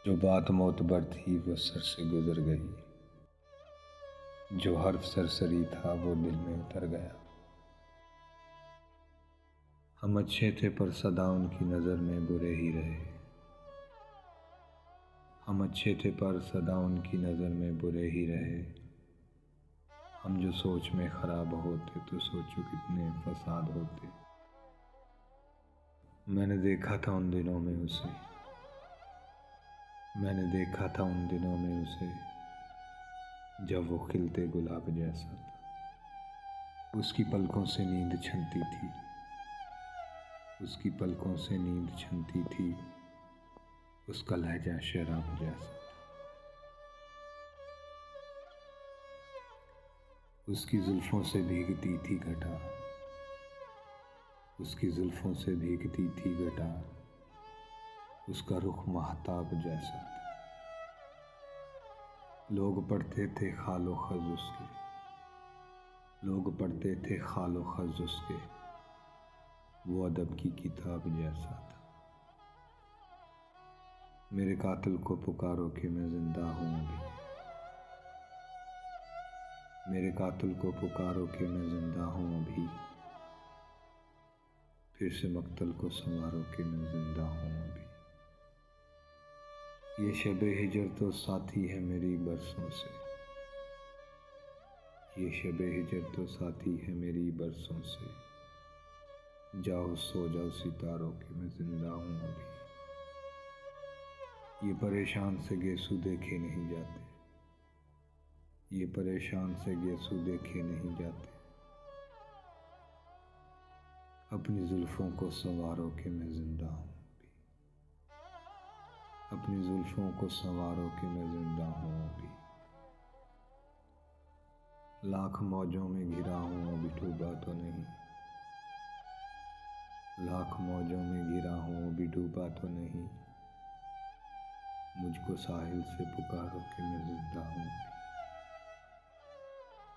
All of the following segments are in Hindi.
जो बात मोतबर थी वो सर से गुजर गई, जो हर्फ सरसरी था वो दिल में उतर गया। हम अच्छे थे पर सदा उनकी नज़र में बुरे ही रहे। हम अच्छे थे पर सदा उनकी नज़र में बुरे ही रहे। हम जो सोच में ख़राब होते तो सोचो कितने फसाद होते। मैंने देखा था उन दिनों में उसे, मैंने देखा था उन दिनों में उसे, जब वो खिलते गुलाब जैसा था। उसकी पलकों से नींद छनती थी, उसकी पलकों से नींद छनती थी, उसका लहजा शराब जैसा था। उसकी जुल्फों से भीगती थी घटा, उसकी जुल्फों से भीगती थी घटा, उसका रुख महताब जैसा था। लोग पढ़ते थे खालो खज उसके, लोग पढ़ते थे खालो खज उसके, वो अदब की किताब जैसा था। मेरे कातिल को पुकारो कि मैं जिंदा हूँ अभी, मेरे कातिल को पुकारो कि मैं जिंदा हूँ अभी, फिर से मक्तल को संवारो कि मैं जिंदा हूँ अभी। ये शबे हिजर तो साथी है मेरी बरसों से, ये शबे हिजर तो साथी है मेरी बरसों से, जाओ सो जाओ सितारों कि मैं जिंदा हूँ अभी। ये परेशान से गेसू देखे नहीं जाते, ये परेशान से गेसू देखे नहीं जाते, अपनी जुल्फों को संवारो कि मैं जिंदा हूँ अभी, अपनी जुल्फों को संवारो कि मैं जिंदा हूँ अभी। लाख मौजों में घिरा हूँ अभी डूबा तो नहीं, लाख मौजों में घिरा हूँ अभी डूबा तो नहीं, मुझको साहिल से पुकारो कि मैं जिंदा हूँ अभी,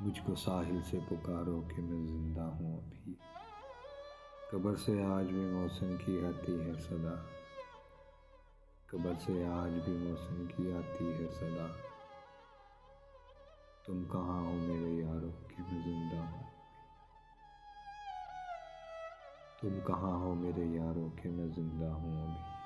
मुझको साहिल से पुकारो कि मैं जिंदा हूँ अभी। कब्र से आज भी मौसम की आती है सदा, कब्र से आज भी मौसम की आती है सदा, तुम कहाँ हो मेरे यारो कि मैं जिंदा हूँ, तुम कहाँ हो मेरे यारो कि मैं जिंदा हूँ अभी।